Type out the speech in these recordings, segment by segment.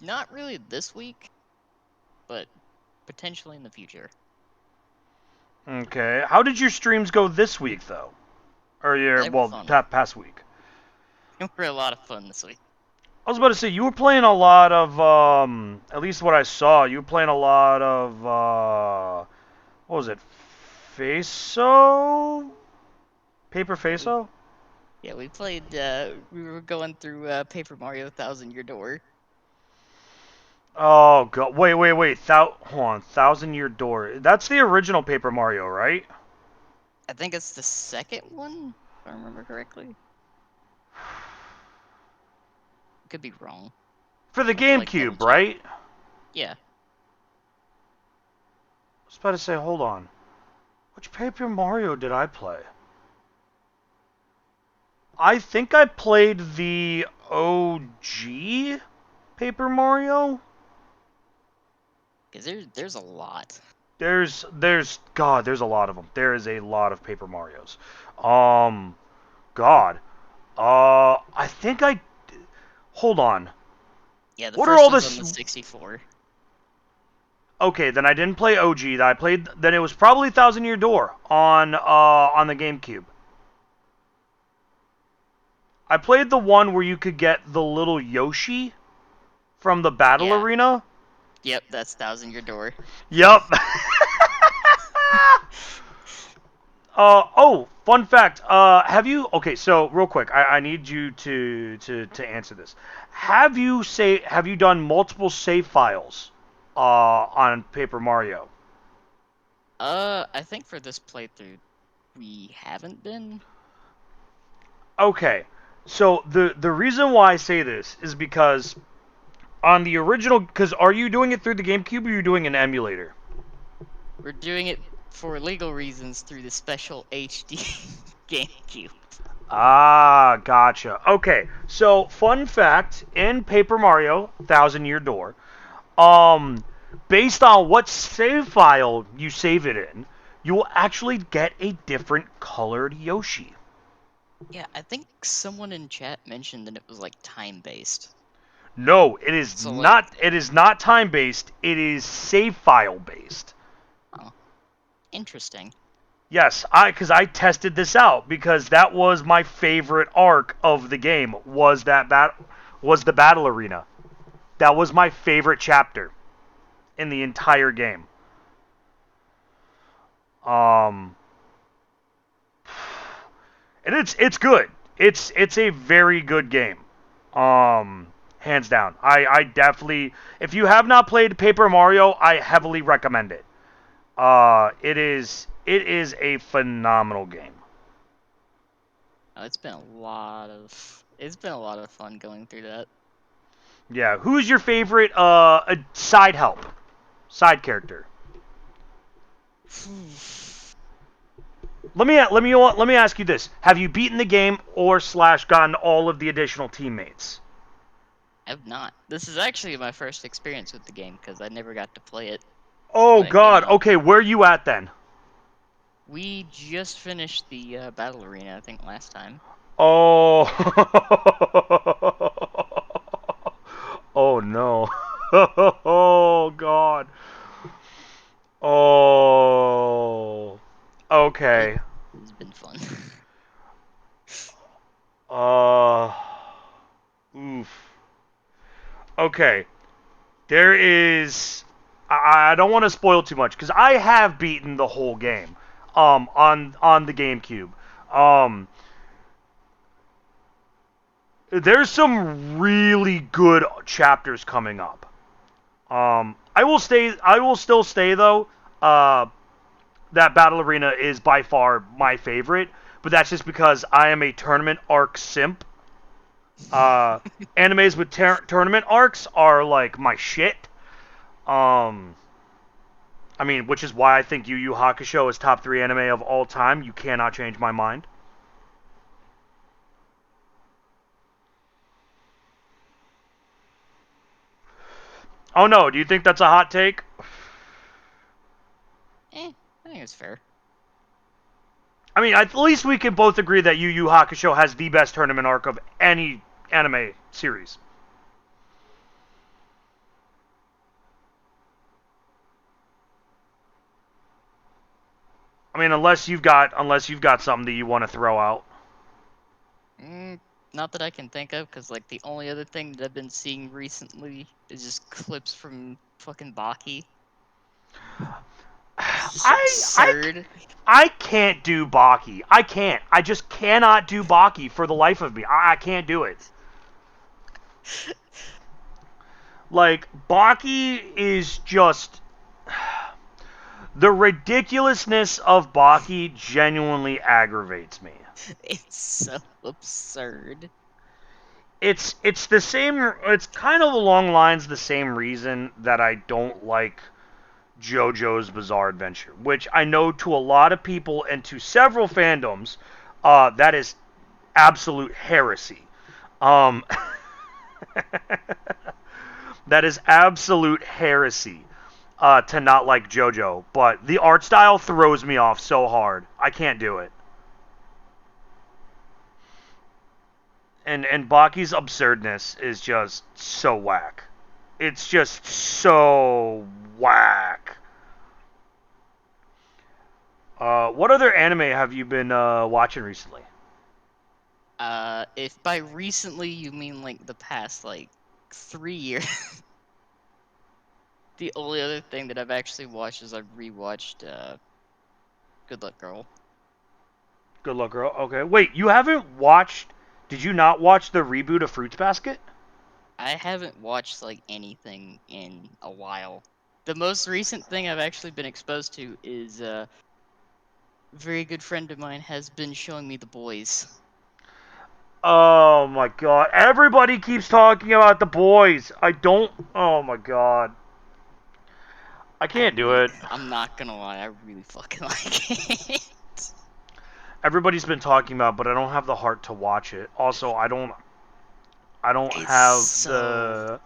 Not really this week, but potentially in the future. Okay. How did your streams go this week, though? Or They were fun. past week? They were a lot of fun this week. I was about to say, you were playing a lot of, at least what I saw, you were playing a lot of, what was it? Faso? Paper Faso? Yeah, we played, we were going through Paper Mario Thousand Year Door. Oh, God. Wait. Hold on. Thousand Year Door. That's the original Paper Mario, right? I think it's the second one, if I remember correctly. Could be wrong. For the I'll have to, like, double GameCube, check. right? I Yeah. was about to say, hold on. Which Paper Mario did I play? I think I played the OG Paper Mario. Because there's a lot. There's a lot of them. There is a lot of Paper Marios. God. I think I. Hold on. Yeah, the What are first all one's on this? the 64. Okay, then I didn't play OG. I played. Then it was probably Thousand Year Door on the GameCube. I played the one where you could get the little Yoshi from the battle Yeah. arena. Yep, that's Thousand Year Door. Yep. Fun fact. Have you? Okay, so real quick, I need you to answer this. Have you done multiple save files, on Paper Mario? I think for this playthrough, we haven't been. Okay, so the reason why I say this is because on the original, because are you doing it through the GameCube or are you doing an emulator? We're doing it for legal reasons through the special HD GameCube. Ah, gotcha. Okay, so fun fact, in Paper Mario Thousand Year Door, um, based on what save file you save it in, you will actually get a different colored Yoshi. Yeah, I think someone in chat mentioned that it was like time-based. No, it is So like, not. It is not time based. It is save file based. oh, interesting. Yes, because I tested this out because that was my favorite arc of the game was was the battle arena. That was my favorite chapter in the entire game. Um, and it's good. It's a very good game. Hands down. I definitely, if you have not played Paper Mario, I heavily recommend it. It is a phenomenal game. Oh, it's been a lot of fun going through that. Yeah, who's your favorite side help, side character? Let me ask you this: have you beaten the game or slash gotten all of the additional teammates? I've not. This is actually my first experience with the game because I never got to play it Oh when it came God. out. Okay, where are you at then? We just finished the battle arena, I think, last time. Oh. Oh no. Oh God. Oh. It, Okay. it's been fun. Uh. Oof. Okay. There is. I don't want to spoil too much because I have beaten the whole game. On the GameCube. Um. There's some really good chapters coming up. I will stay. I will still stay though. That battle arena is by far my favorite, but that's just because I am a tournament arc simp. Animes with tournament arcs are like my shit. Um, I mean, which is why I think Yu Yu Hakusho is top 3 anime of all time. You cannot change my mind. Oh no, do you think that's a hot take? I think it's fair. I mean, at least we can both agree that Yu Yu Hakusho has the best tournament arc of any anime series. I mean, unless you've got something that you want to throw out. Not that I can think of, because like the only other thing that I've been seeing recently is just clips from fucking Baki. Just I I absurd. I can't do Baki. I can't. I just cannot do Baki for the life of me. I can't do it. Like, Baki is just. The ridiculousness of Baki genuinely aggravates me. It's so absurd. It's the same. It's kind of along lines the same reason that I don't like JoJo's Bizarre Adventure, which I know to a lot of people and to several fandoms, that is absolute heresy. Um, that is absolute heresy to not like JoJo, but the art style throws me off so hard. I can't do it. And Baki's absurdness is just so whack. It's just so whack. What other anime have you been watching recently? If by recently you mean like the past like 3 years, the only other thing that I've actually watched is I've rewatched Good Luck Girl. Good luck, girl. Okay. Wait, you haven't watched. Did you not watch the reboot of Fruits Basket? I haven't watched like anything in a while. The most recent thing I've actually been exposed to is a very good friend of mine has been showing me The Boys. Oh my god. Everybody keeps talking about the boys. I don't. Oh my god. I can't do it. I'm not gonna lie, I really fucking like it. Everybody's been talking about, it, but I don't have the heart to watch it. Also, I don't. I don't It's have so the.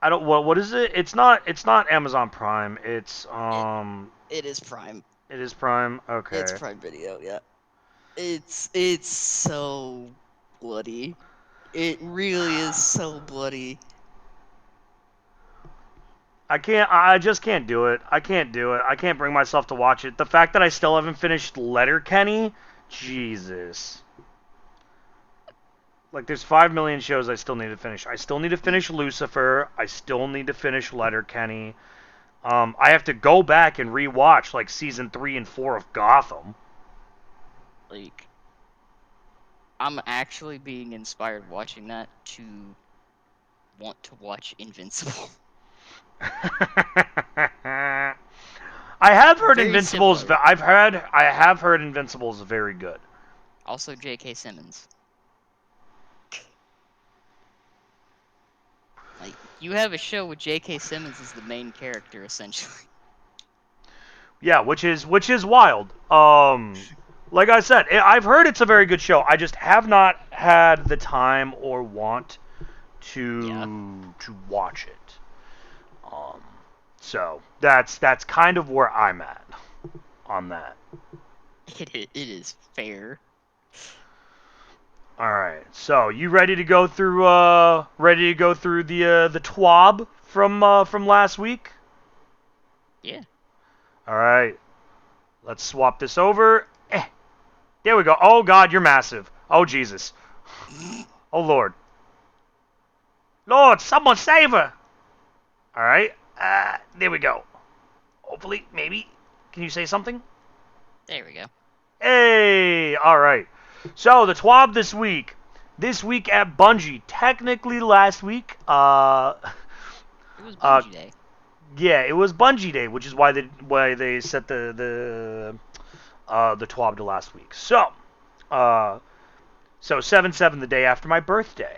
I don't. What is it? It's not. It's not Amazon Prime. It's it is Prime. It is Prime. It's Okay. Prime Video, yeah. It's so bloody. It really is so bloody. I can't. I just can't do it. I can't do it. I can't bring myself to watch it. The fact that I still haven't finished Letterkenny, Jesus. Like, there's 5 million shows I still need to finish. I still need to finish Lucifer. I still need to finish Letterkenny. I have to go back and rewatch like season 3 and 4 of Gotham. Like, I'm actually being inspired watching that to want to watch Invincible. I have heard Very Invincible's. similar. I have heard Invincible's very good. Also, J.K. Simmons. Like, you have a show with J.K. Simmons as the main character, essentially. Yeah, which is wild. Like I said, I've heard it's a very good show. I just have not had the time or want Yeah. to watch it. So that's kind of where I'm at on that. It is fair. All right. So you ready to go through the TWAB from last week? Yeah. All right. Let's swap this over. There we go. Oh God, you're massive. Oh Jesus. Oh Lord. Lord, someone save her. All right. There we go. Hopefully, maybe. Can you say something? There we go. Hey. All right. So the TWAB this week. This week at Bungie. Technically last week. It was Bungie Day. Yeah, it was Bungie Day, which is why they set the TWAB to last week. So 7/7, the day after my birthday.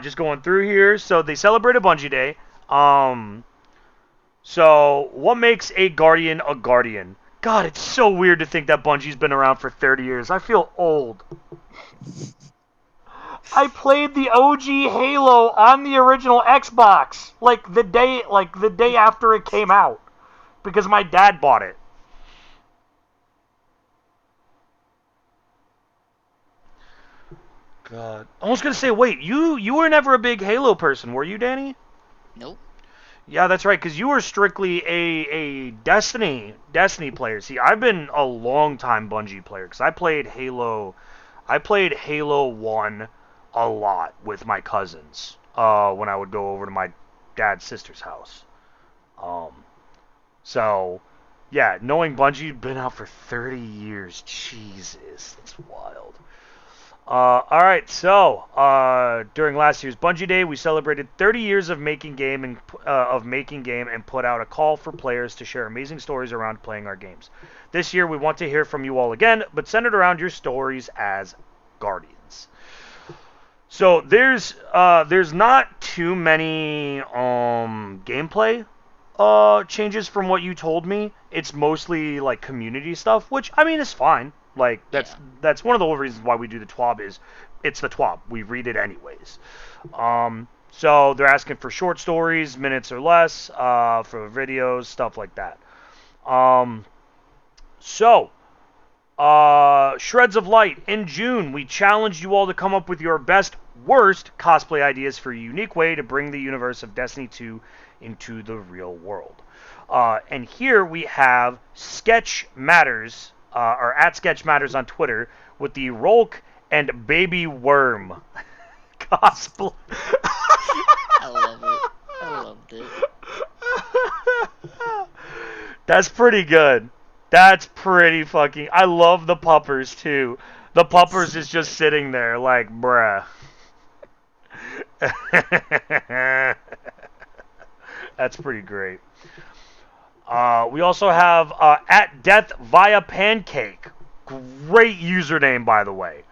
Just going through here. So they celebrated Bungie Day. So what makes a guardian a guardian? God, it's so weird to think that Bungie's been around for 30 years. I feel old. I played the OG Halo on the original Xbox, like the day after it came out, because my dad bought it. God, I was gonna say, wait, you were never a big Halo person, were you, Danny? Nope. Yeah, that's right. Because you were strictly a Destiny player. See, I've been a long time Bungie player. Because I played Halo 1 a lot with my cousins. When I would go over to my dad's sister's house. Um, so yeah, knowing Bungie been out for 30 years, Jesus, that's wild. Alright, so during last year's Bungie Day, we celebrated 30 years of making game and put out a call for players to share amazing stories around playing our games. This year, we want to hear from you all again, but centered around your stories as Guardians. So there's not too many gameplay changes from what you told me. It's mostly like community stuff, which I mean is fine. Like Yeah. that's one of the reasons why we do the TWAB is it's the TWAB. We read it anyways. So they're asking for short stories, minutes or less, for videos, stuff like that. Um, so Shreds of Light. In June, we challenged you all to come up with your best, worst cosplay ideas for a unique way to bring the universe of Destiny 2 into the real world. And here we have Sketch Matters, or at Sketch Matters on Twitter, with the Rolk and Baby Worm cosplay. I love it. I loved it. That's pretty good. That's pretty fucking. I love the puppers too. The puppers is just sitting there like, bruh. That's pretty great. We also have at Death Via Pancake. Great username, by the way.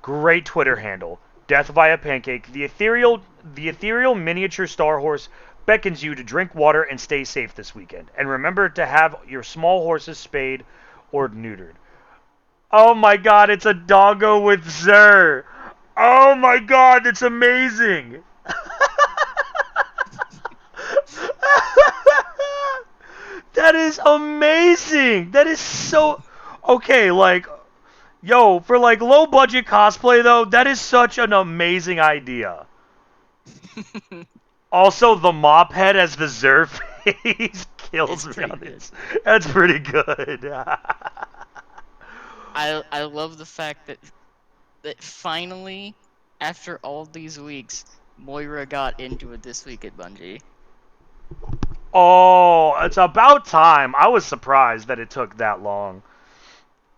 Great Twitter handle. Death Via Pancake. The ethereal miniature star horse beckons you to drink water and stay safe this weekend. And remember to have your small horses spayed or neutered. Oh my god, it's a doggo with Zer. Oh my god, that's amazing. That is amazing. That is so okay, like yo, for like low budget cosplay though, that is such an amazing idea. Also, the mop head as the Zer face kills It's me pretty on good. this. That's pretty good. I love the fact that finally, after all these weeks, Moira got into it this week at Bungie. Oh, it's about time. I was surprised that it took that long.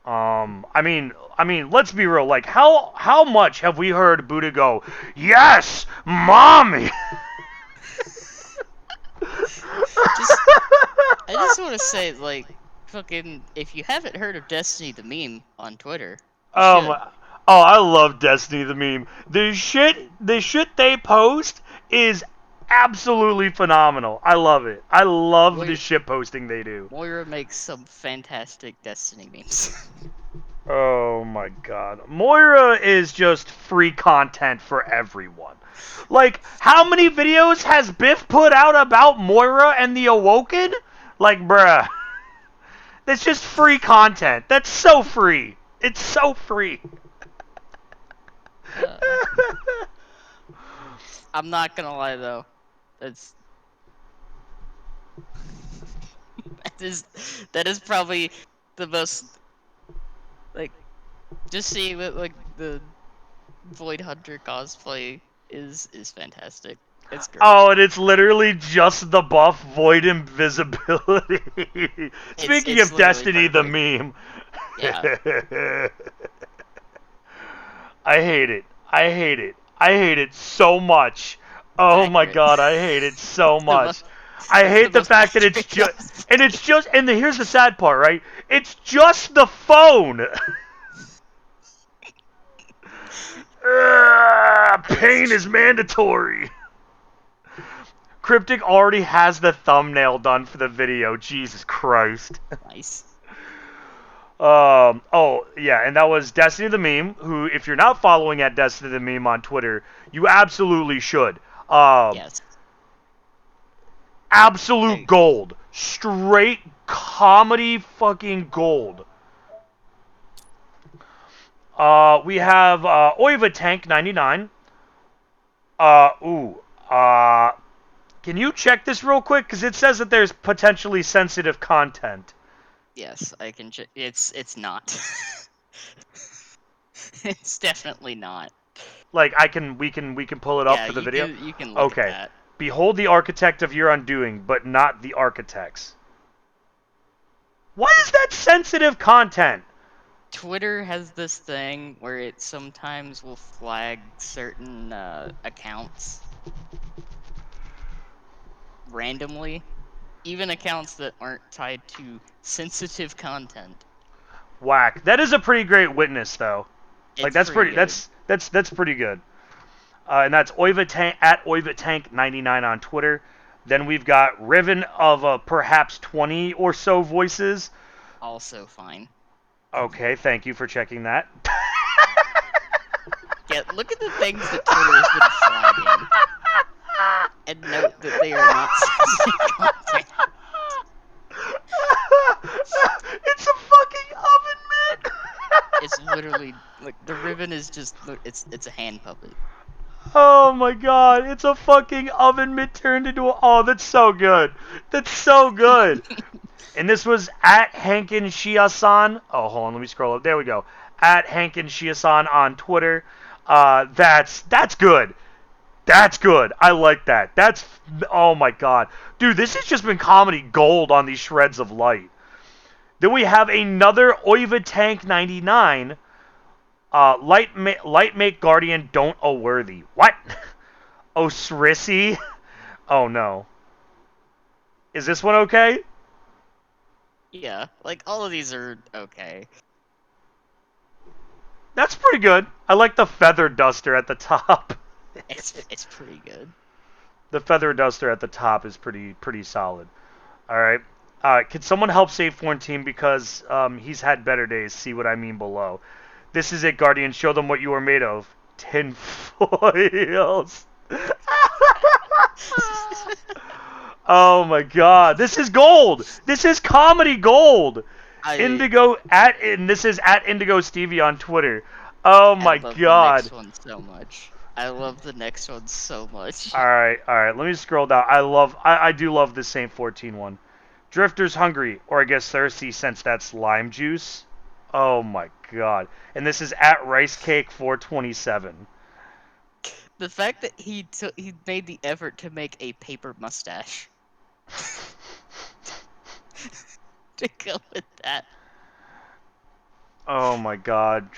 Let's be real. Like, how much have we heard Buddha go, "Yes, mommy"? Just, I just want to say, like, fucking, if you haven't heard of Destiny the meme on Twitter, you Um, should. oh, I love Destiny the meme. The shit they post is absolutely phenomenal. I love it. I love the Moira, shit posting they do. Moira makes some fantastic Destiny memes. Oh my god. Moira is just free content for everyone. Like, how many videos has Biff put out about Moira and the Awoken? Like, bruh. That's just free content. That's so free. It's so free. Uh, I'm not gonna lie though, that's that is that is probably the most, like, just seeing that, like, the Void Hunter cosplay is fantastic. It's great. Oh, and it's literally just the buff Void Invisibility. Speaking It's of literally Destiny, the perfect. meme. Yeah. I hate it. I hate it. I hate it so much. Oh my Accurate. god, I hate it so It's the much. most I it's the hate the most fact that it's accurate just and cosplay. it's just and here's the sad part, right? It's just the phone. It's Pain is true. mandatory. Cryptic already has the thumbnail done for the video. Jesus Christ. Nice. Oh, yeah, and that was Destiny the Meme, who, if you're not following at Destiny the Meme on Twitter, you absolutely should. Yes. Absolute I, gold. Straight comedy fucking gold. We have Oiva Tank 99. Ooh. Can you check this real quick? Because it says that there's potentially sensitive content. Yes, I can check. It's not. It's definitely not. Like we can pull it up Yeah, for the video. you can look at Okay. that. Behold the architect of your undoing, but not the architects. Why is that sensitive content? Twitter has this thing where it sometimes will flag certain accounts randomly, even accounts that aren't tied to sensitive content. Whack. That is a pretty great witness, though. Like It's that's pretty pretty. good. That's pretty good. And that's Oivatank at Oivatank99 on Twitter. Then we've got Riven of perhaps 20 or so voices. Also fine. Okay, thank you for checking that. Yeah, look at the things that Twitter has been flagging, and note that they are not sensitive content. It's a fucking oven mitt. It's literally like the ribbon is just it's a hand puppet. Oh my god, it's a fucking oven mitt turned into a... Oh, that's so good. That's so good. And this was at Hankin Shia-san. Oh, hold on, let me scroll up. There we go. At Hankin Shia-san on Twitter. That's good. That's good. I like that. That's... Oh my god. Dude, this has just been comedy gold on these shreds of light. Then we have another Oiva Tank 99. Light make Guardian don't worthy. What? Osrisi? Oh no. Is this one okay? Yeah, like all of these are okay. That's pretty good. I like the feather duster at the top. It's pretty good. The feather duster at the top is pretty solid. All right. Can someone help save Florentine because he's had better days? See what I mean below. This is it, Guardian. Show them what you are made of. Tin foils. Oh my god. This is gold. This is comedy gold. And this is at Indigo Stevie on Twitter. Oh my I love god. the next one so much. I love the next one so much. All right. Let me scroll down. I do love the Saint 14 one. Drifter's hungry, or I guess thirsty, since that's lime juice. Oh my god. And this is at Rice Cake 427. The fact that he made the effort to make a paper mustache to go with that. Oh my god.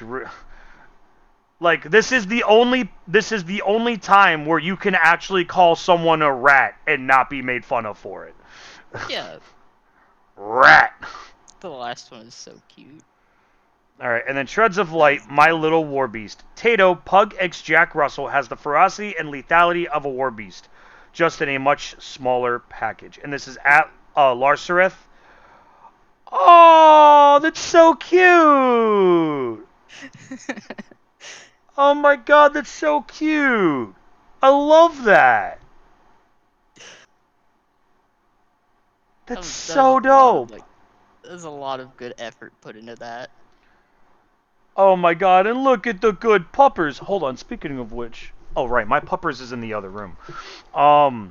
Like this is the only time where you can actually call someone a rat and not be made fun of for it. Yeah. Rat. The last one is so cute. Alright, and then Shreds of Light, My Little War Beast. Tato, Pug X Jack Russell, has the ferocity and lethality of a war beast, just in a much smaller package. And this is at Larsareth. Oh, that's so cute! Oh my god, that's so cute! I love that! That's so dope! There's a lot of good effort put into that. Oh my god, and look at the good puppers. Hold on, speaking of which. Oh right, my puppers is in the other room. Oh,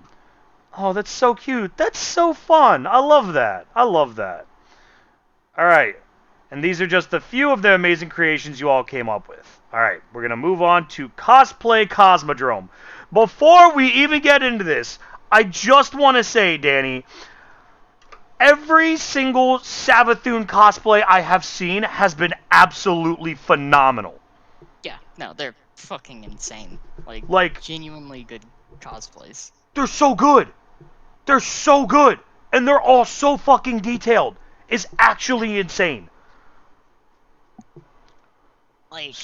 that's so cute. That's so fun. I love that. I love that. Alright. And these are just a few of the amazing creations you all came up with. Alright, we're going to move on to Cosplay Cosmodrome. Before we even get into this, I just want to say, Danny, every single Savathun cosplay I have seen has been absolutely phenomenal. Yeah, no, they're fucking insane. Like genuinely good cosplays. They're so good. They're so good. And they're all so fucking detailed. It's actually insane. Like,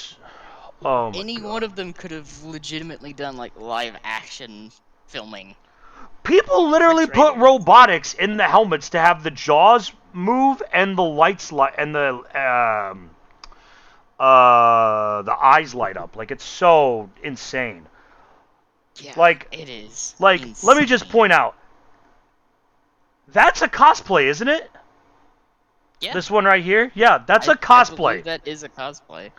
oh my any God. one of them could have legitimately done, like, live action filming. People literally put robotics in the helmets to have the jaws move and the lights and the eyes light up. Like, it's so insane. Yeah, like, it is. Like, insane. Let me just point out. That's a cosplay, isn't it? Yeah. This one right here? Yeah, that's a cosplay. I believe that is a cosplay.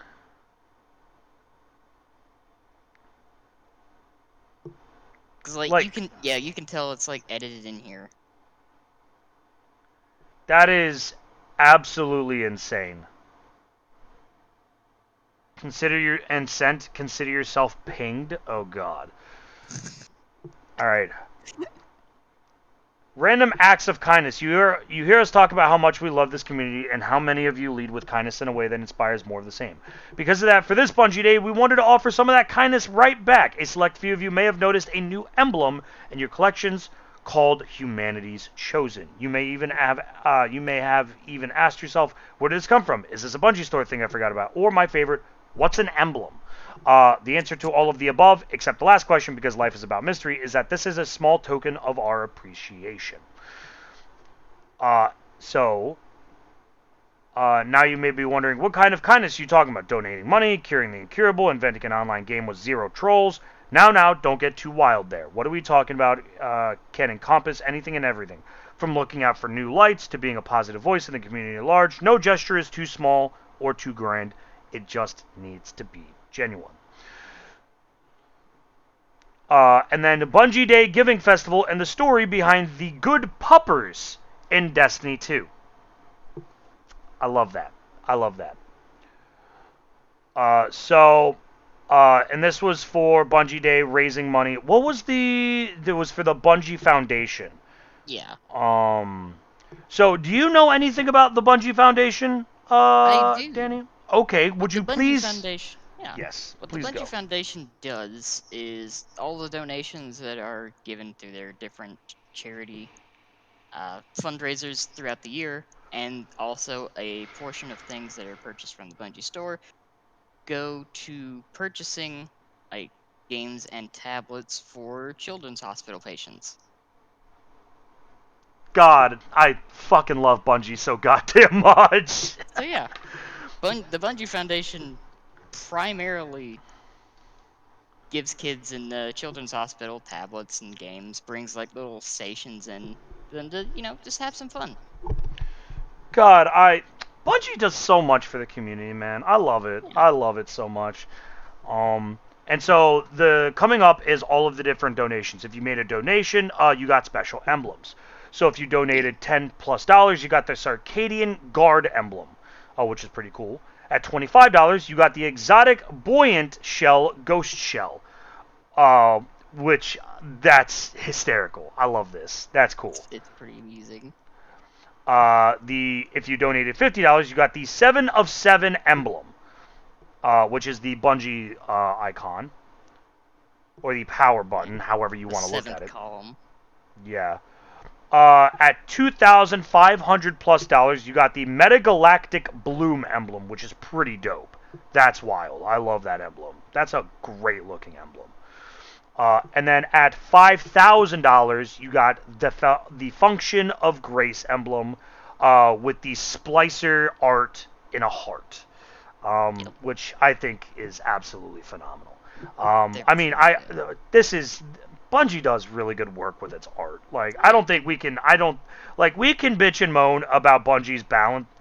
Cause like Like, you can tell it's like edited in here. that is absolutely insane. Consider yourself pinged. Oh god. All right. Random acts of kindness. You hear us talk about how much we love this community and how many of you lead with kindness in a way that inspires more of the same. Because of that, for this Bungie Day, we wanted to offer some of that kindness right back. A select few of you may have noticed a new emblem in your collections called Humanity's Chosen. You may have even asked yourself, where did this come from? Is this a Bungie store thing I forgot about? Or my favorite, what's an emblem? The answer to all of the above, except the last question, because life is about mystery, is that this is a small token of our appreciation. So, now you may be wondering, what kind of kindness are you talking about? Donating money, curing the incurable, inventing an online game with 0 trolls? Now, don't get too wild there. What are we talking about? Can encompass anything and everything. From looking out for new lights to being a positive voice in the community at large, no gesture is too small or too grand. It just needs to be genuine. And then the Bungie Day Giving Festival and the story behind the good puppers in Destiny 2. I love that. I love that. And this was for Bungie Day raising money. What was it was for the Bungie Foundation. Yeah. So do you know anything about the Bungie Foundation, I do. Danny? Okay, What would the you Bungie please? Foundation, yeah. Yes, What the please Bungie go. Foundation does is all the donations that are given through their different charity fundraisers throughout the year, and also a portion of things that are purchased from the Bungie store, go to purchasing like games and tablets for children's hospital patients. God, I fucking love Bungie so goddamn much. So yeah, the Bungie Foundation primarily gives kids in the children's hospital tablets and games, brings like little stations in for them to, just have some fun. God, Bungie does so much for the community, man. I love it. Yeah. I love it so much. And so the coming up is all of the different donations. If you made a donation, you got special emblems. So if you donated $10+, you got the Circadian Guard emblem, which is pretty cool. At $25, you got the exotic buoyant shell Ghost Shell, which that's hysterical. I love this. That's cool. It's pretty amusing. If you donated $50, you got the 7 of 7 emblem, which is the Bungie icon, or the power button, however you want to look at it. Column. Yeah. At $2,500+, you got the Metagalactic Bloom emblem, which is pretty dope. That's wild. I love that emblem. That's a great looking emblem. And then at $5,000, you got the Function of Grace emblem with the Splicer art in a heart, which I think is absolutely phenomenal. Bungie does really good work with its art. Like, we can bitch and moan about Bungie's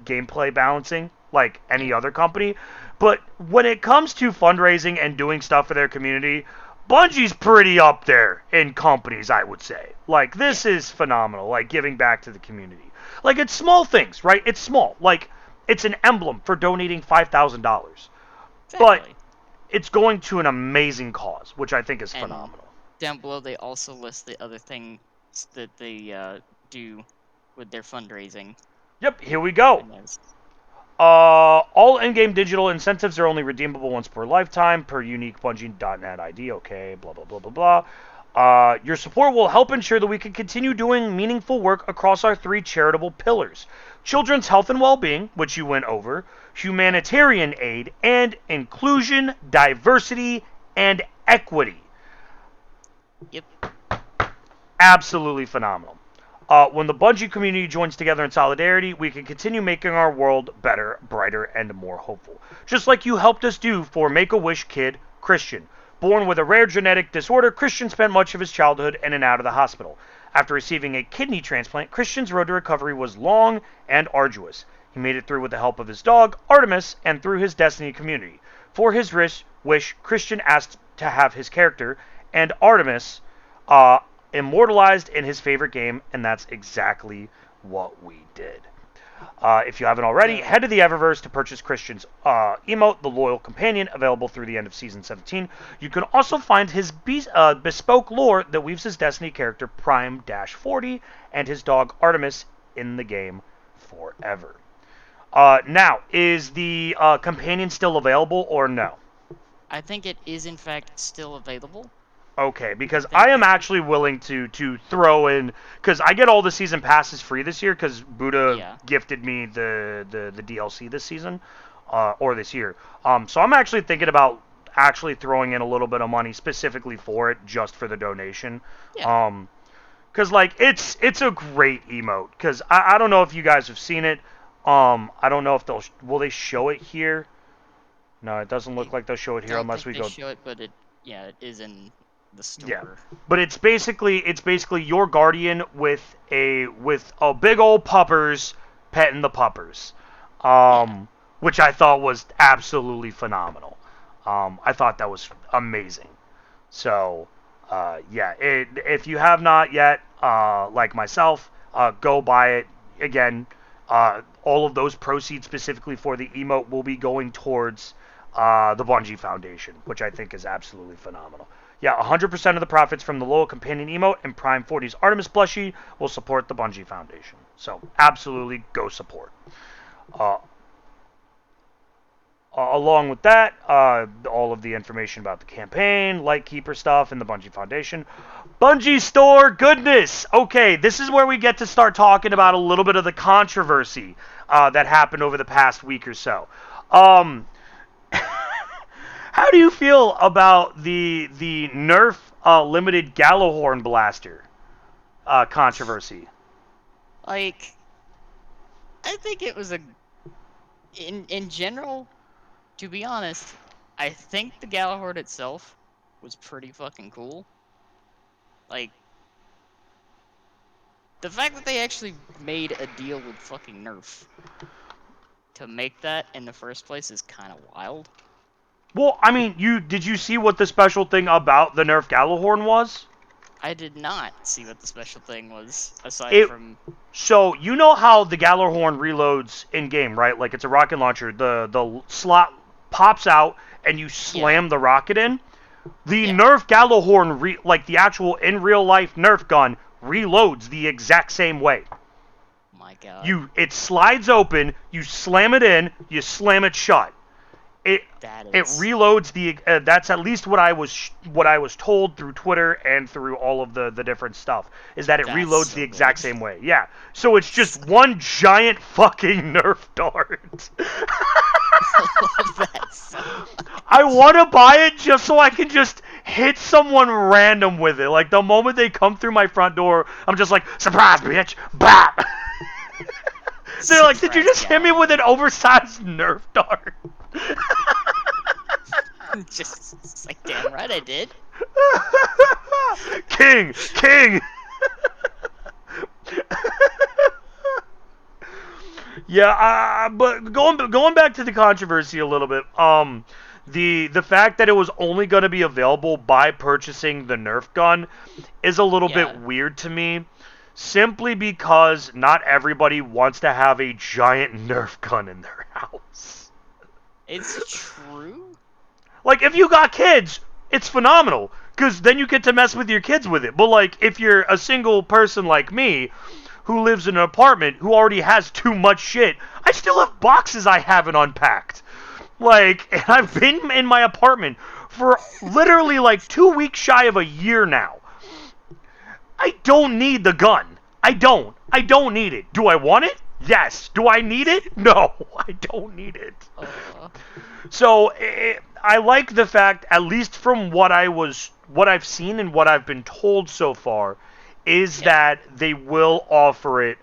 gameplay balancing like any other company, but when it comes to fundraising and doing stuff for their community, Bungie's pretty up there in companies, I would say. Like, this is phenomenal, like, giving back to the community. Like, it's small things, right? It's small. Like, it's an emblem for donating $5,000. Exactly. But it's going to an amazing cause, which I think is phenomenal. Down below, they also list the other things that they do with their fundraising. Yep, here we go. All in-game digital incentives are only redeemable once per lifetime, per unique Bungie.net ID. Okay, blah, blah, blah, blah, blah. Your support will help ensure that we can continue doing meaningful work across our 3 charitable pillars: children's health and well-being, which you went over, humanitarian aid, and inclusion, diversity, and equity. Yep. Absolutely phenomenal. When the Bungie community joins together in solidarity, we can continue making our world better, brighter, and more hopeful. Just like you helped us do for Make-A-Wish kid Christian. Born with a rare genetic disorder, Christian spent much of his childhood in and out of the hospital. After receiving a kidney transplant, Christian's road to recovery was long and arduous. He made it through with the help of his dog, Artifice, and through his Destiny community. For his wish, Christian asked to have his character and Artifice immortalized in his favorite game, and that's exactly what we did. If you haven't already, head to the Eververse to purchase Christian's emote, The Loyal Companion, available through the end of Season 17. You can also find his bespoke lore that weaves his Destiny character Prime-40 and his dog Artifice in the game forever. Now, is the companion still available or no? I think it is in fact still available. Okay, because I am actually willing to throw in, because I get all the season passes free this year because Buddha gifted me the DLC this season, or this year. So I'm actually thinking about actually throwing in a little bit of money specifically for it, just for the donation. Yeah. Because like it's a great emote. Because I don't know if you guys have seen it. I don't know if will they show it here. No, it doesn't look like they'll show it here unless we go. Show it, but it is in the store. Yeah, but it's basically your guardian with a big old puppers petting the puppers, which I thought was absolutely phenomenal. I thought that was amazing. So if you have not yet, like myself, go buy it. Again, all of those proceeds specifically for the emote will be going towards the Bungie Foundation, which I think is absolutely phenomenal. Yeah, 100% of the profits from the Loyal Companion emote and Prime 40's Artemis plushie will support the Bungie Foundation. So, absolutely go support. Along with that, all of the information about the campaign, Lightkeeper stuff, and the Bungie Foundation. Bungie Store goodness! Okay, this is where we get to start talking about a little bit of the controversy that happened over the past week or so. How do you feel about the Nerf limited Gallowhorn blaster controversy? Like, I think it was in general, to be honest, I think the Gallowhorn itself was pretty fucking cool. Like, the fact that they actually made a deal with fucking Nerf to make that in the first place is kind of wild. Well, I mean, did you see what the special thing about the Nerf Gallowhorn was? I did not see what the special thing was, aside from... So, you know how the Gallowhorn reloads in-game, right? Like, it's a rocket launcher. The slot pops out, and you slam the rocket in. The Nerf Gallowhorn, like the actual in-real-life Nerf gun, reloads the exact same way. My God. It slides open, you slam it in, you slam it shut. It reloads that's at least what I was told through Twitter and through all of the different stuff, is that it reloads the exact same way. Yeah. So it's just one giant fucking Nerf dart. I want to buy it just so I can just hit someone random with it. Like, the moment they come through my front door, I'm just like, surprise, bitch! Bap! They're like, did you just hit me with an oversized Nerf dart? just like, damn right I did. King! Yeah, but going back to the controversy a little bit, the fact that it was only going to be available by purchasing the Nerf gun is a little bit weird to me, simply because not everybody wants to have a giant Nerf gun in their house. It's true. Like, if you got kids, it's phenomenal, because then you get to mess with your kids with it. But, like, if you're a single person like me, who lives in an apartment, who already has too much shit, I still have boxes I haven't unpacked. Like, and I've been in my apartment for literally, like, 2 weeks shy of a year now. I don't need the gun. I don't need it. Do I want it? Yes. Do I need it? No, I don't need it. So, I like the fact, at least from what I've seen and what I've been told so far, is that they will offer it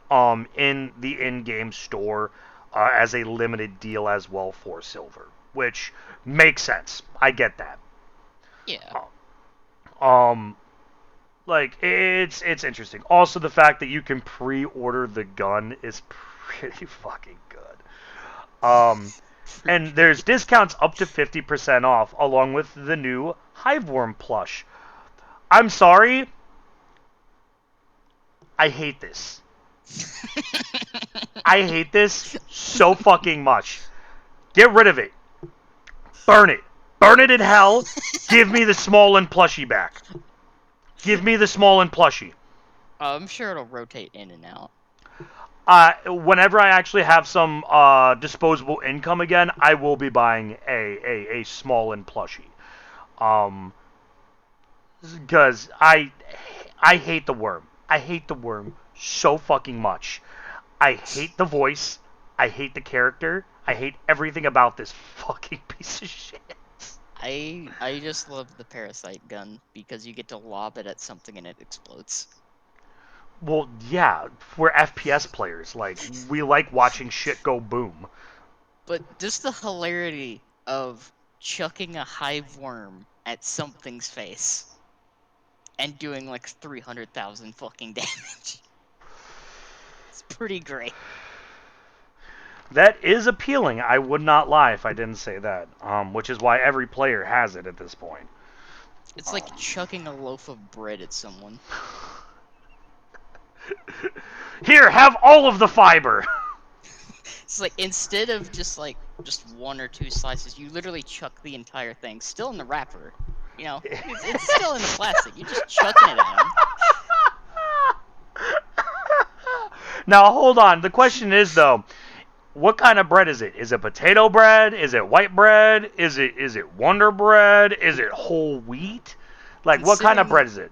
in the in-game store as a limited deal as well for silver, which makes sense. I get that. Yeah. Like, it's interesting. Also, the fact that you can pre-order the gun is pretty fucking good. And there's discounts up to 50% off, along with the new Hiveworm plush. I'm sorry, I hate this. I hate this so fucking much. Get rid of it. Burn it. Burn it in hell. Give me the small and plushie back. Give me the small and plushie. I'm sure it'll rotate in and out. Whenever I actually have some disposable income again, I will be buying a small and plushie. Because I hate the worm. I hate the worm so fucking much. I hate the voice. I hate the character. I hate everything about this fucking piece of shit. I just love the parasite gun because you get to lob it at something and it explodes. Well, yeah, we're FPS players. Like, we like watching shit go boom. But just the hilarity of chucking a hive worm at something's face and doing like 300,000 fucking damage. It's pretty great. That is appealing. I would not lie if I didn't say that. Which is why every player has it at this point. It's like chucking a loaf of bread at someone. Here, have all of the fiber. It's like instead of just one or two slices, you literally chuck the entire thing, still in the wrapper. You know, it's still in the plastic. You're just chucking it at them. Now, hold on. The question is, though, what kind of bread is it? Is it potato bread? Is it white bread? Is it Wonder Bread? Is it whole wheat? Like, what kind of bread is it?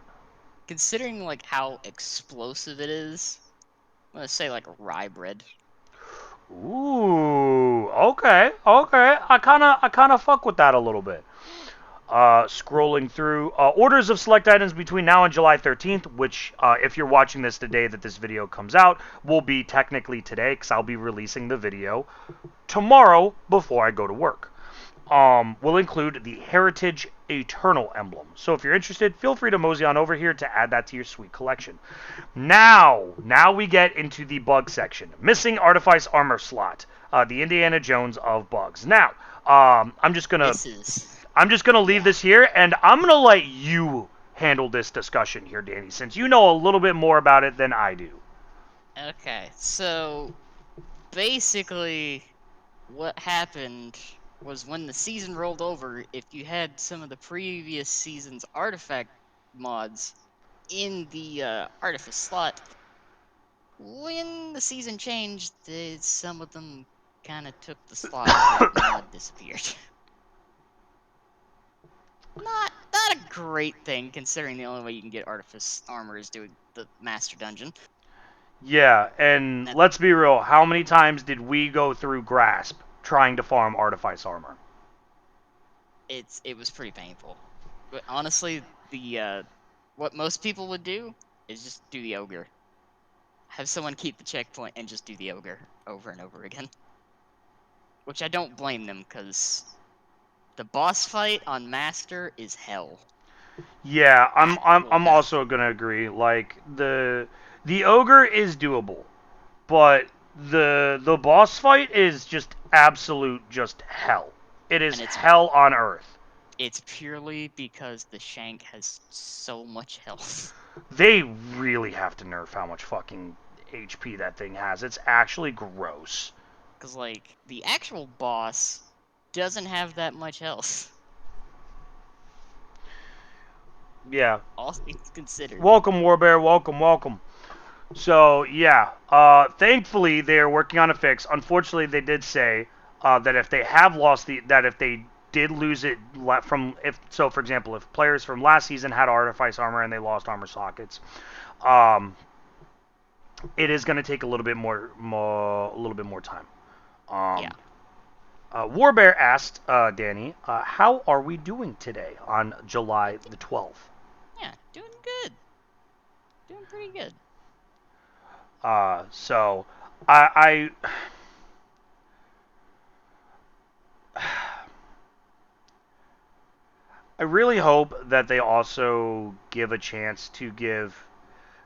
Considering like how explosive it is, I'm gonna say like rye bread. Ooh, okay. I kind of fuck with that a little bit. Scrolling through orders of select items between now and July 13th, which, if you're watching this the day that this video comes out, will be technically today, because I'll be releasing the video tomorrow before I go to work. Will include the Heritage Eternal emblem. So if you're interested, feel free to mosey on over here to add that to your sweet collection. Now we get into the bug section. Missing Artifice armor slot. The Indiana Jones of bugs. Now, I'm just gonna leave this here, and I'm gonna let you handle this discussion here, Danny, since you know a little bit more about it than I do. Okay, so basically, what happened was when the season rolled over, if you had some of the previous season's artifact mods in the Artifice slot, when the season changed, some of them kind of took the slot because the mod disappeared. Not a great thing, considering the only way you can get Artifice armor is doing the Master Dungeon. Yeah, and let's be real, how many times did we go through Grasp trying to farm Artifice armor? It was pretty painful. But honestly, the what most people would do is just do the ogre. Have someone keep the checkpoint and just do the ogre over and over again. Which I don't blame them, because the boss fight on Master is hell. Yeah, I'm also gonna agree. Like the ogre is doable, but the boss fight is just absolute just hell. It is hell on earth. It's purely because the Shank has so much health. They really have to nerf how much fucking HP that thing has. It's actually gross. Because, like, the actual boss doesn't have that much health. Yeah. All things considered. Welcome, Warbear. Welcome. So, yeah. Thankfully, they are working on a fix. Unfortunately, they did say that if they have lost if they did lose it for example, if players from last season had Artifice armor and they lost armor sockets, it is going to take a little bit more time. Yeah. Warbear asked Danny, how are we doing today on July the 12th? Yeah, doing good. Doing pretty good. So I really hope that they also give a chance to give,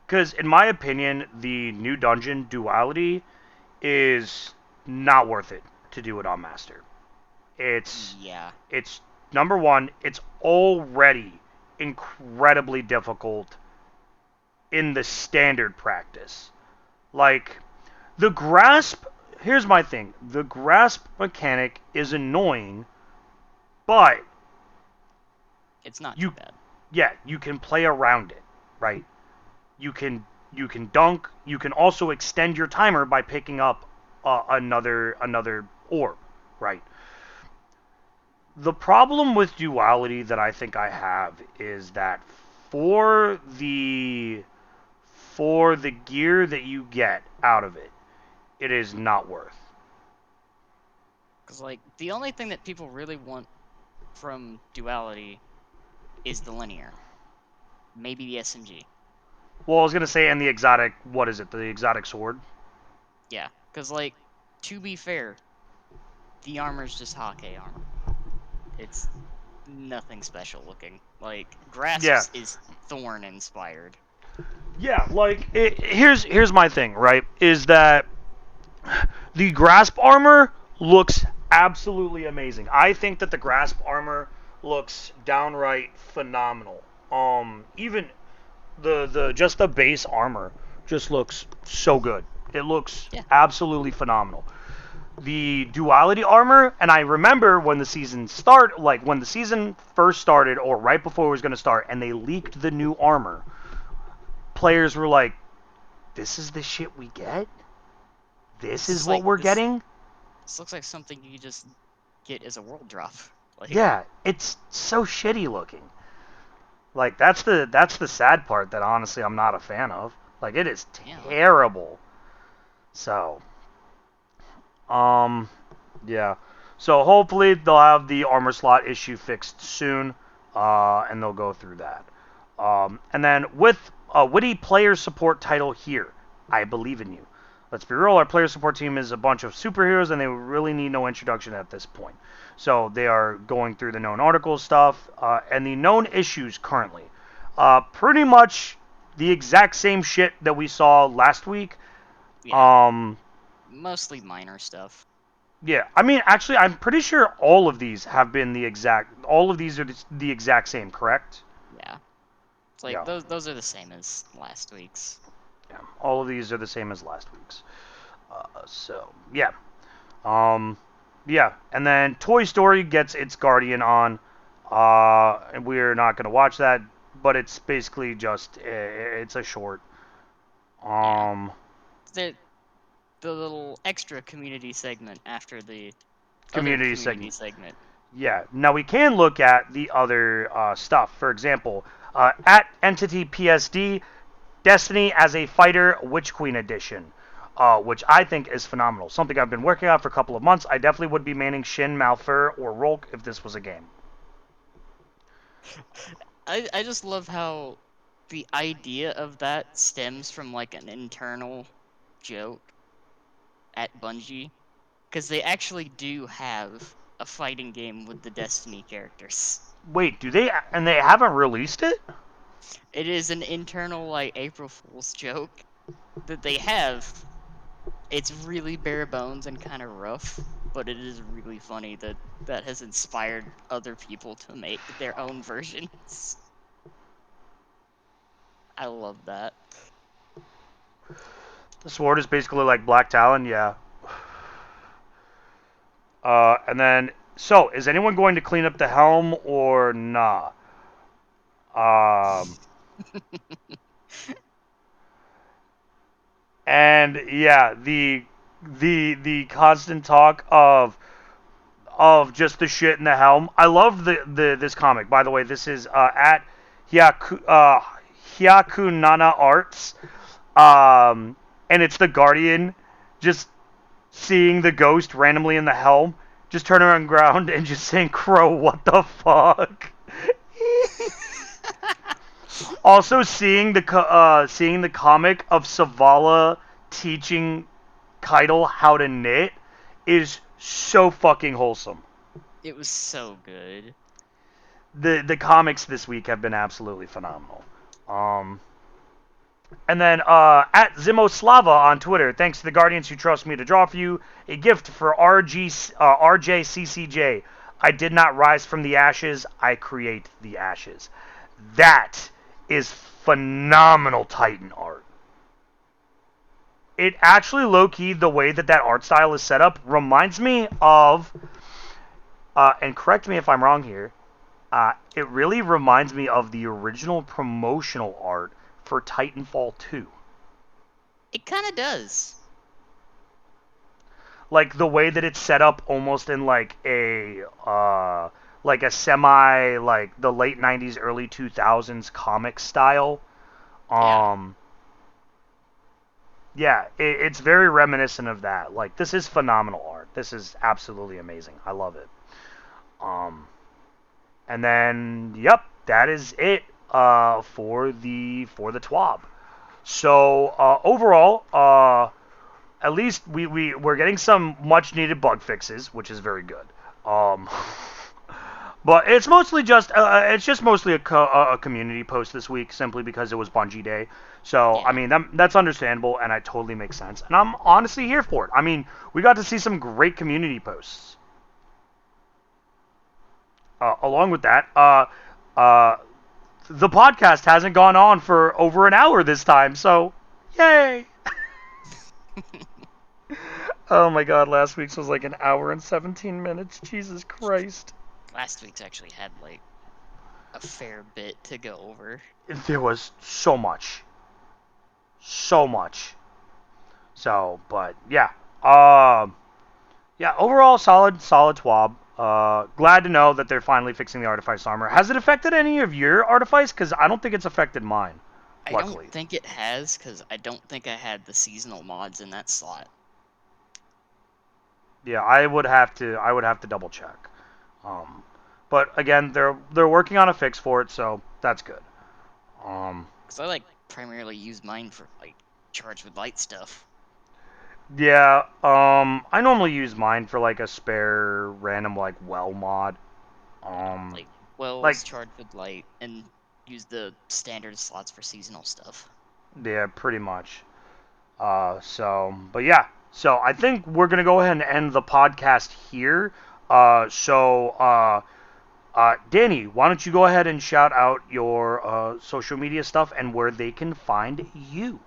because in my opinion, the new dungeon duality is not worth it to do it on Master. It's number one, it's already incredibly difficult in the standard practice. Like, the grasp, here's my thing. The grasp mechanic is annoying, but It's not you too bad. yeah, you can play around it, right? You can dunk, you can also extend your timer by picking up another orb, right? The problem with duality that I think I have is that for the for the gear that you get out of it, it is not worth. Because, like, the only thing that people really want from duality is the linear. Maybe the SMG. Well, I was gonna say, and the exotic, what is it? The exotic sword. Yeah, because, like, to be fair, the armor's just Hake armor. It's nothing special looking. Like, Yeah, Grasps is Thorn inspired. yeah. Like, here's my thing, right? Is that the grasp armor looks absolutely amazing. I think that the grasp armor looks downright phenomenal. Even the just the base armor just looks so good. It looks Yeah. absolutely phenomenal. The duality armor, and I remember when the season when the season first started, or right before it was going to start, and they leaked the new armor. Players were like, "This is the shit we get. This is what we're getting." This looks like something you just get as a world drop. Like, Yeah, it's so shitty looking. Like, that's the sad part that honestly I'm not a fan of. Like, it is yeah. terrible. So, yeah. So hopefully they'll have the armor slot issue fixed soon, and they'll go through that. And then with a witty player support title here, I believe in you. Let's be real, our player support team is a bunch of superheroes, and they really need no introduction at this point. So they are going through the known article stuff, and the known issues currently. Pretty much the exact same shit that we saw last week. Yeah. Mostly minor stuff. Yeah, I mean, actually, I'm pretty sure all of these have been all of these are the exact same, correct? Yeah. It's like, Yeah. those are the same as last week's. Yeah, all of these are the same as last week's. So, yeah. Um, yeah, and then Toy Story gets its Guardian on. And we're not going to watch that, but it's basically just, it's a short. Yeah. The little extra community segment after the other Community community segment. segment. Yeah. Now we can look at the other stuff. For example, at Entity PSD, Destiny as a Fighter Witch Queen Edition, which I think is phenomenal. Something I've been working on for a couple of months. I definitely would be maining Shin, Malfur, or Rolk if this was a game. I just love how the idea of that stems from, like, an internal joke at Bungie, because they actually do have a fighting game with the Destiny characters. Wait, do they? And they haven't released it? It is an internal, like, April Fool's joke that they have. It's really bare bones and kind of rough, but it is really funny that that has inspired other people to make their own versions. I love that. The sword is basically like Black Talon, yeah. And then, so is anyone going to clean up the helm or nah? And yeah, the constant talk of just the shit in the helm. I love the this comic. By the way, this is at Hyaku Nana Arts, and it's the Guardian just seeing the ghost randomly in the helm, just turning around ground and just saying, "Crow, what the fuck." Also, seeing the comic of Savala teaching Keitel how to knit is so fucking wholesome. It was so good. The comics this week have been absolutely phenomenal. And then at Zimoslava on Twitter, thanks to the Guardians who trust me to draw for you, a gift for RJCCJ. I did not rise from the ashes, I create the ashes. That is phenomenal Titan art. It actually, low-key, the way that art style is set up reminds me of, and correct me if I'm wrong here, it really reminds me of the original promotional art for Titanfall 2. It kind of does. Like the way that it's set up almost in like a semi, like the late 90s, early 2000s comic style. Yeah. Yeah, it's very reminiscent of that. Like, this is phenomenal art. This is absolutely amazing. I love it. And then, yep, that is it for the TWAB. So overall, at least we're getting some much needed bug fixes, which is very good. But it's mostly just mostly a community post this week, simply because it was Bungie Day. So I Yeah. mean that's understandable, and it totally makes sense. And I'm honestly here for it. I mean, we got to see some great community posts. Along with that, the podcast hasn't gone on for over an hour this time, so yay! Oh my god, last week's was like an hour and 17 minutes. Jesus Christ. Last week's actually had like a fair bit to go over. There was so much. So much. So, but yeah. Yeah, overall solid TWAB. Glad to know that they're finally fixing the Artifice armor. Has it affected any of your Artifice? Because I don't think it's affected mine. I Luckily. don't think it has, because I don't think I had the seasonal mods in that slot. Yeah, I would have to double check. But again, they're working on a fix for it, so that's good. Because I like primarily use mine for like charge with light stuff. Yeah, I normally use mine for like a spare random like well mod. Like wells, like charge with light, and use the standard slots for seasonal stuff. yeah, pretty much. But yeah, so I think we're gonna go ahead and end the podcast here. Danny, why don't you go ahead and shout out your social media stuff and where they can find you?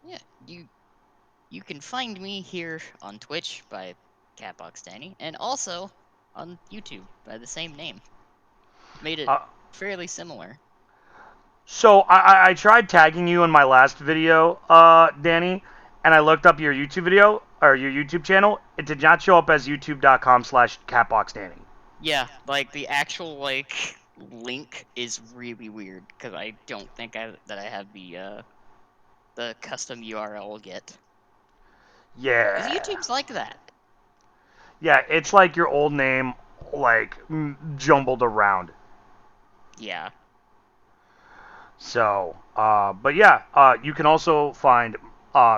Yeah, you can find me here on Twitch by CatboxDanny, and also on YouTube by the same name. Made it fairly similar. So I tried tagging you in my last video, Danny, and I looked up your YouTube video or your YouTube channel. It did not show up as youtube.com/CatboxDanny. Yeah, like the actual like link is really weird because I don't think that I have the custom URL yet. Yeah. Because YouTube's like that. Yeah, it's like your old name, like jumbled around. Yeah. So, but yeah, you can also find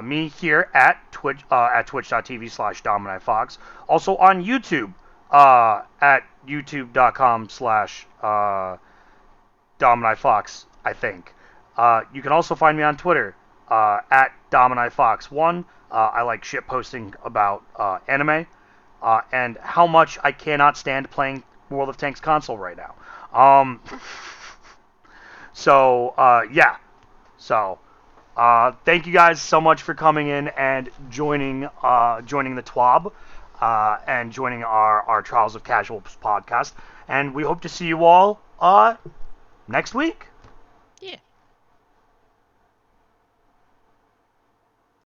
me here at Twitch at twitch.tv/DominiFox. Also on YouTube at youtube.com/DominiFox, I think. You can also find me on Twitter at DominiFox1. I like shit posting about anime and how much I cannot stand playing World of Tanks console right now. Yeah. So, thank you guys so much for coming in and joining the TWAB and joining our Trials of Casual podcast. And we hope to see you all next week.